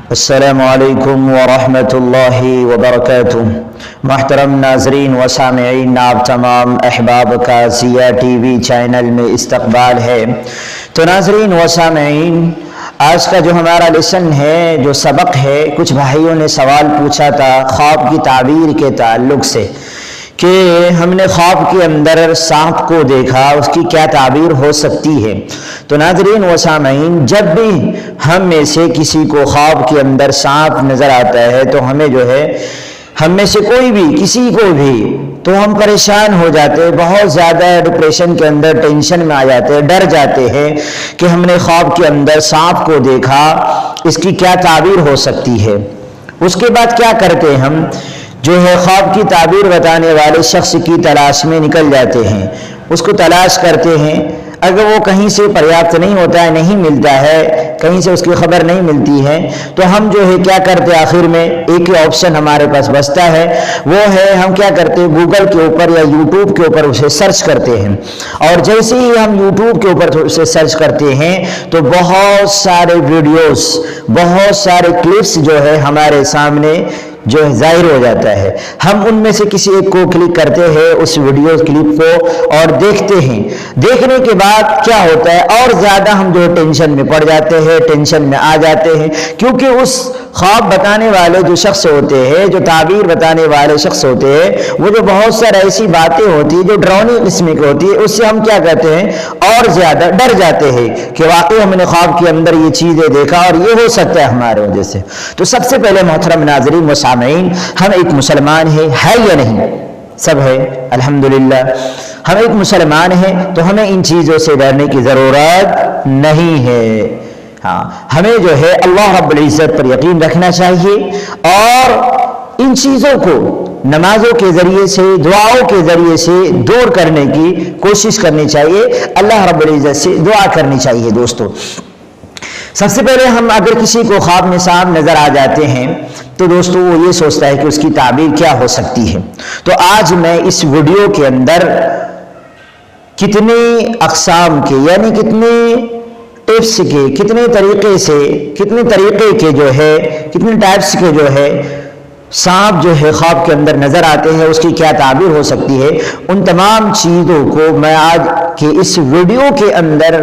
السلام علیکم ورحمۃ اللہ وبرکاتہ۔ محترم ناظرین و سامعین، آپ تمام احباب کا ضیاء ٹی وی چینل میں استقبال ہے۔ تو ناظرین و سامعین، آج کا جو ہمارا لیسن ہے، جو سبق ہے، کچھ بھائیوں نے سوال پوچھا تھا خواب کی تعبیر کے تعلق سے کہ ہم نے خواب کے اندر سانپ کو دیکھا، اس کی کیا تعبیر ہو سکتی ہے۔ تو ناظرین و سامعین، جب بھی ہم میں سے کسی کو خواب کے اندر سانپ نظر آتا ہے تو ہمیں جو ہے، ہم میں سے کوئی بھی کسی کو بھی، تو ہم پریشان ہو جاتے ہیں، بہت زیادہ ڈپریشن کے اندر، ٹینشن میں آ جاتے ہیں، ڈر جاتے ہیں کہ ہم نے خواب کے اندر سانپ کو دیکھا، اس کی کیا تعبیر ہو سکتی ہے۔ اس کے بعد کیا کرتے ہم، جو ہے خواب کی تعبیر بتانے والے شخص کی تلاش میں نکل جاتے ہیں، اس کو تلاش کرتے ہیں۔ اگر وہ کہیں سے پریاپت نہیں ہوتا ہے، نہیں ملتا ہے، کہیں سے اس کی خبر نہیں ملتی ہے، تو ہم جو ہے کیا کرتے، آخر میں ایک ہی آپشن ہمارے پاس بچتا ہے، وہ ہے ہم کیا کرتے، گوگل کے اوپر یا یوٹیوب کے اوپر اسے سرچ کرتے ہیں۔ اور جیسے ہی ہم یوٹیوب کے اوپر اسے سرچ کرتے ہیں تو بہت سارے ویڈیوز، بہت سارے کلپس جو ہے ہمارے سامنے جو ظاہر ہو جاتا ہے۔ ہم ان میں سے کسی ایک کو کلک کرتے ہیں، اس ویڈیو کلپ کو، اور دیکھتے ہیں۔ دیکھنے کے بعد کیا ہوتا ہے، اور زیادہ ہم جو ٹینشن میں پڑ جاتے ہیں، ٹینشن میں آ جاتے ہیں، کیونکہ اس خواب بتانے والے جو شخص ہوتے ہیں، جو تعبیر بتانے والے شخص ہوتے ہیں، وہ جو بہت سارے ایسی باتیں ہوتی ہیں جو ڈراؤنی قسم کی ہوتی ہے، اس سے ہم کیا کہتے ہیں، اور زیادہ ڈر جاتے ہیں کہ واقعی ہم نے خواب کے اندر یہ چیزیں دیکھا اور یہ ہو سکتا ہے ہمارے وجہ سے۔ تو سب سے پہلے محترم ناظرین و سامعین، ہم ایک مسلمان ہے یا نہیں؟ سب ہے الحمدللہ۔ ہم ایک مسلمان ہیں تو ہمیں ان چیزوں سے ڈرنے کی ضرورت نہیں ہے۔ ہاں، ہمیں جو ہے اللہ رب العزت پر یقین رکھنا چاہیے، اور ان چیزوں کو نمازوں کے ذریعے سے، دعاؤں کے ذریعے سے دور کرنے کی کوشش کرنی چاہیے، اللہ رب العزت سے دعا کرنی چاہیے۔ دوستو، سب سے پہلے ہم اگر کسی کو خواب میں سانپ نظر آ جاتے ہیں تو دوستو وہ یہ سوچتا ہے کہ اس کی تعبیر کیا ہو سکتی ہے۔ تو آج میں اس ویڈیو کے اندر کتنے اقسام کے، یعنی کتنے ٹپس کے، کتنے طریقے سے، کتنے طریقے کے جو ہے، کتنے ٹائپس کے جو ہے سانپ جو ہے خواب کے اندر نظر آتے ہیں، اس کی کیا تعبیر ہو سکتی ہے، ان تمام چیزوں کو میں آج کے اس ویڈیو کے اندر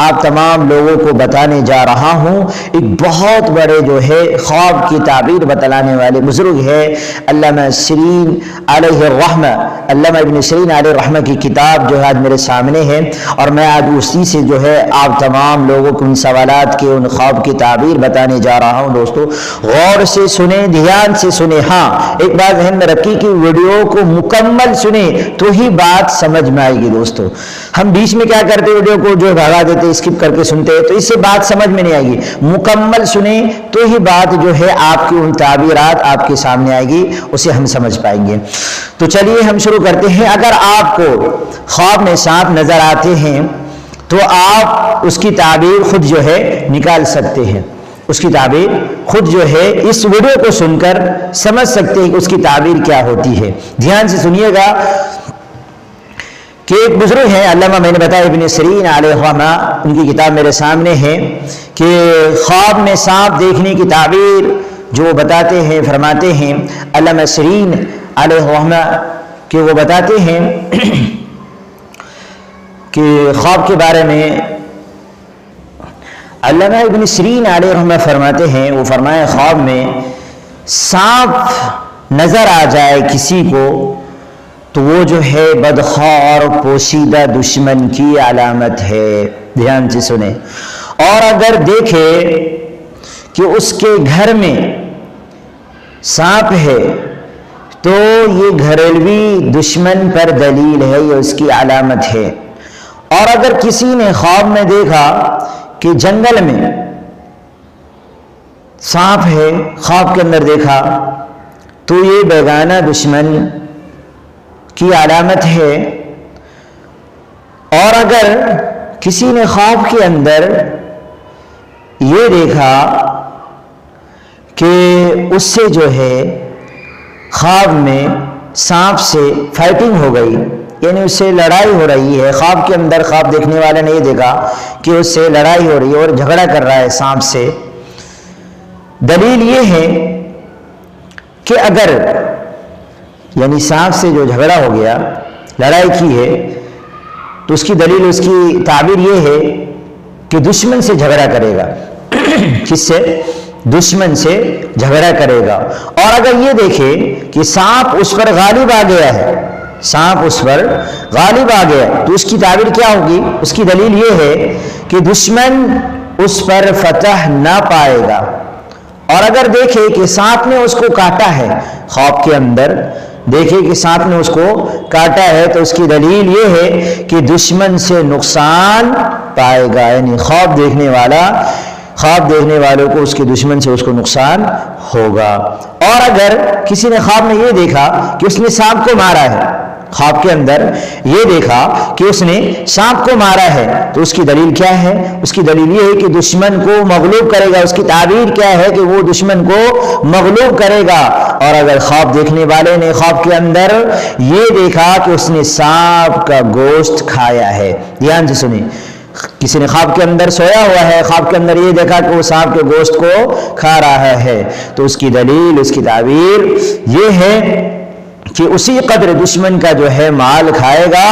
آپ تمام لوگوں کو بتانے جا رہا ہوں۔ ایک بہت بڑے جو ہے خواب کی تعبیر بتلانے والے بزرگ ہے علامہ سیرین علیہ الرحمہ، علامہ ابن سیرین علیہ الرحمہ کی کتاب جو ہے آج میرے سامنے ہے، اور میں آج اسی سے جو ہے آپ تمام لوگوں کو ان سوالات کے، ان خواب کی تعبیر بتانے جا رہا ہوں۔ دوستو غور سے سنیں، دھیان سے سنیں۔ ہاں، ایک بات ذہن میں رکھی کہ ویڈیو کو مکمل سنیں تو ہی بات سمجھ میں آئے گی۔ دوستو ہم بیچ میں کیا کرتے، ویڈیو کو جو بھگا دیتے، اسکپ کر کے سنتے، تو اس سے بات سمجھ میں نہیں آئے گی۔ مکمل سنیں تو ہی بات جو ہے آپ کی ان تعبیرات آپ کے سامنے آئے گی، اسے ہم سمجھ پائیں گے۔ تو چلیے ہم شروع کرتے ہیں۔ اگر آپ کو خواب میں سانپ نظر آتے ہیں تو آپ اس کی تعبیر خود جو ہے نکال سکتے ہیں، اس کی تعبیر خود جو ہے اس ویڈیو کو سن کر سمجھ سکتے ہیں کہ اس کی تعبیر کیا ہوتی ہے۔ دھیان سے سنیے گا کہ ایک بزرگ ہیں علامہ، میں نے بتایا ابن سیرین علیہ الرحمہ، ان کی کتاب میرے سامنے ہے، کہ خواب میں سانپ دیکھنے کی تعبیر جو وہ بتاتے ہیں، فرماتے ہیں علامہ سیرین علیہ الرحمہ، کہ وہ بتاتے ہیں کہ خواب کے بارے میں علامہ ابن سیرین علیہ الرحمہ فرماتے ہیں، وہ فرمائے خواب میں سانپ نظر آ جائے کسی کو تو وہ جو ہے بدخواہ اور پوشیدہ دشمن کی علامت ہے۔ دھیان سے سنیں۔ اور اگر دیکھے کہ اس کے گھر میں سانپ ہے تو یہ گھریلوی دشمن پر دلیل ہے، یہ اس کی علامت ہے۔ اور اگر کسی نے خواب میں دیکھا کہ جنگل میں سانپ ہے، خواب کے اندر دیکھا، تو یہ بیگانہ دشمن کی علامت ہے۔ اور اگر کسی نے خواب کے اندر یہ دیکھا کہ اس سے جو ہے خواب میں سانپ سے فائٹنگ ہو گئی، یعنی اس سے لڑائی ہو رہی ہے، خواب کے اندر خواب دیکھنے والے نے یہ دیکھا کہ اس سے لڑائی ہو رہی ہے اور جھگڑا کر رہا ہے سانپ سے، دلیل یہ ہے کہ اگر یعنی سانپ سے جو جھگڑا ہو گیا، لڑائی کی ہے، تو اس کی دلیل، اس کی تعبیر یہ ہے کہ دشمن سے جھگڑا کرے گا۔ کس سے؟ دشمن سے جھگڑا کرے گا۔ اور اگر یہ دیکھے کہ سانپ اس پر غالب آ گیا ہے، سانپ اس پر غالب آ گیا، تو اس کی تعبیر کیا ہوگی؟ اس کی دلیل یہ ہے کہ دشمن اس پر فتح نہ پائے گا۔ اور اگر دیکھے کہ سانپ نے اس کو کاٹا ہے، خواب کے اندر دیکھے کہ سانپ نے اس کو کاٹا ہے، تو اس کی دلیل یہ ہے کہ دشمن سے نقصان پائے گا، یعنی خواب دیکھنے والوں کو اس کے دشمن سے اس کو نقصان ہوگا۔ اور اگر کسی نے خواب میں یہ دیکھا کہ اس نے سانپ کو مارا ہے، خواب کے اندر یہ دیکھا کہ اس نے سانپ کو مارا ہے، تو اس کی دلیل کیا ہے؟ اس کی دلیل یہ ہے کہ دشمن کو مغلوب کرے گا۔ اس کی تعبیر کیا ہے؟ کہ وہ دشمن کو مغلوب کرے گا۔ اور اگر خواب دیکھنے والے نے خواب کے اندر یہ دیکھا کہ اس نے سانپ کا گوشت کھایا ہے، دھیان سے سنیں، کسی نے خواب کے اندر سویا ہوا ہے، خواب کے اندر یہ دیکھا کہ وہ سانپ کے گوشت کو کھا رہا ہے، تو اس کی دلیل، اس کی تعبیر یہ ہے کہ اسی قدر دشمن کا جو ہے مال کھائے گا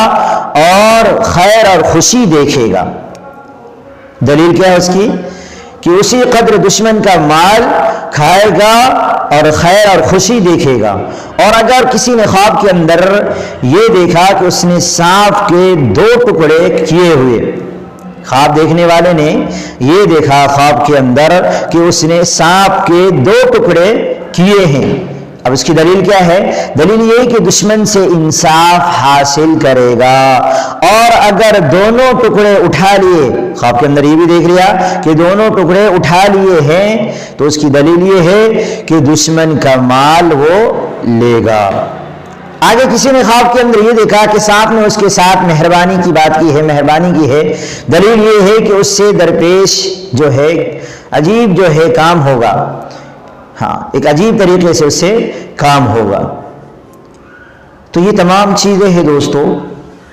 اور خیر اور خوشی دیکھے گا۔ دلیل کیا ہے اس کی؟ کہ اسی قدر دشمن کا مال کھائے گا اور خیر اور خوشی دیکھے گا۔ اور اگر کسی نے خواب کے اندر یہ دیکھا کہ اس نے سانپ کے 2 ٹکڑے کیے ہوئے، خواب دیکھنے والے نے یہ دیکھا خواب کے اندر کہ اس نے سانپ کے 2 ٹکڑے کیے ہیں، اب اس کی دلیل کیا ہے؟ دلیل یہ کہ دشمن سے انصاف حاصل کرے گا۔ اور اگر دونوں ٹکڑے اٹھا لیے، خواب کے اندر یہ بھی دیکھ لیا کہ دونوں ٹکڑے اٹھا لیے ہیں، تو اس کی دلیل یہ ہے کہ دشمن کا مال وہ لے گا۔ آگے کسی نے خواب کے اندر یہ دیکھا کہ سانپ نے اس کے ساتھ مہربانی کی بات کی ہے، مہربانی کی ہے، دلیل یہ ہے کہ اس سے درپیش جو ہے عجیب جو ہے کام ہوگا، ہاں ایک عجیب طریقے سے اس سے کام ہوگا۔ تو یہ تمام چیزیں ہیں دوستو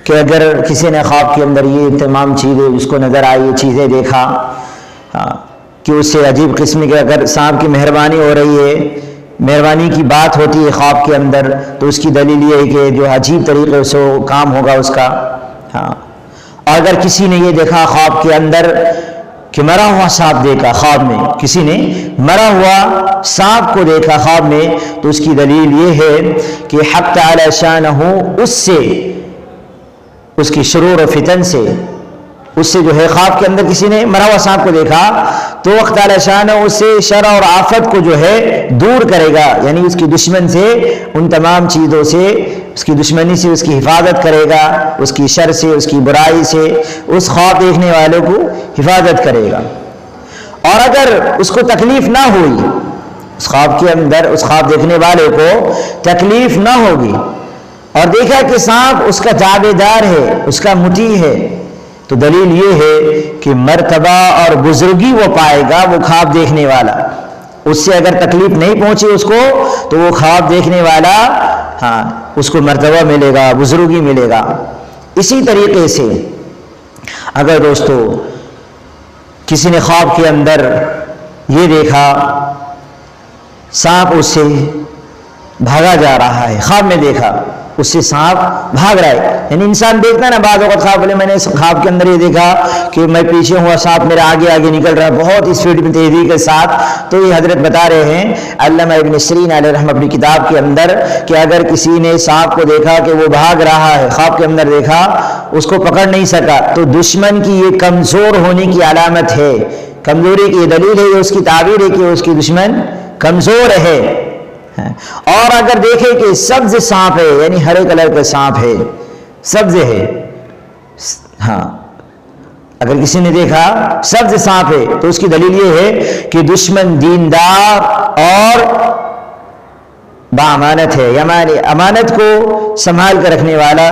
کہ اگر کسی نے خواب کے اندر یہ تمام چیزیں اس کو نظر آئی، یہ چیزیں دیکھا کہ اس سے عجیب قسم کے، اگر سانپ کی مہربانی ہو رہی ہے، مہربانی کی بات ہوتی ہے خواب کے اندر، تو اس کی دلیل یہ ہے کہ جو عجیب طریقے سے کام ہوگا اس کا۔ ہاں، اور اگر کسی نے یہ دیکھا خواب کے اندر کہ مرا ہوا سانپ دیکھا، خواب میں کسی نے مرا ہوا سانپ کو دیکھا خواب میں، تو اس کی دلیل یہ ہے کہ حق تعالی شانہ اس سے، اس کی شرور و فتن سے، اس سے جو ہے خواب کے اندر کسی نے مرا ہوا سانپ کو دیکھا تو وقت تعالی شانہ اس سے شر اور آفت کو جو ہے دور کرے گا، یعنی اس کی دشمن سے، ان تمام چیزوں سے، اس کی دشمنی سے اس کی حفاظت کرے گا، اس کی شر سے، اس کی برائی سے اس خواب دیکھنے والے کو حفاظت کرے گا۔ اور اگر اس کو تکلیف نہ ہوئی، اس خواب کے اندر اس خواب دیکھنے والے کو تکلیف نہ ہوگی اور دیکھا کہ سانپ اس کا تابعدار ہے، اس کا مطیع ہے، تو دلیل یہ ہے کہ مرتبہ اور بزرگی وہ پائے گا، وہ خواب دیکھنے والا۔ اس سے اگر تکلیف نہیں پہنچی اس کو تو وہ خواب دیکھنے والا ہاں اس کو مرتبہ ملے گا، بزرگی ملے گا۔ اسی طریقے سے اگر دوستو کسی نے خواب کے اندر یہ دیکھا سانپ اس سے بھاگا جا رہا ہے، خواب میں دیکھا اس سے سانپ بھاگ رہا ہے، یعنی انسان دیکھتا ہے نا بعض اوقات خواب میں نے خواب کے اندر یہ دیکھا کہ میں پیچھے ہوا، سانپ میرے آگے آگے نکل رہا ہے بہت اسپیڈ میں، تیزی کے ساتھ۔ تو یہ حضرت بتا رہے ہیں علامہ ابن سیرین علیہ رحمہ اپنی کتاب کے اندر کہ اگر کسی نے سانپ کو دیکھا کہ وہ بھاگ رہا ہے، خواب کے اندر دیکھا، اس کو پکڑ نہیں سکا، تو دشمن کی یہ کمزور ہونے کی علامت ہے، کمزوری کی دلیل ہے، یہ اس کی تعبیر ہے کہ اس کی دشمن کمزور ہے۔ اور اگر دیکھے کہ سبز سانپ ہے، یعنی ہرے کلر کا سانپ ہے، سبز ہے، ہاں اگر کسی نے دیکھا سبز سانپ ہے تو اس کی دلیل یہ ہے کہ دشمن دیندار اور با امانت ہے، یعنی امانت کو سنبھال کر رکھنے والا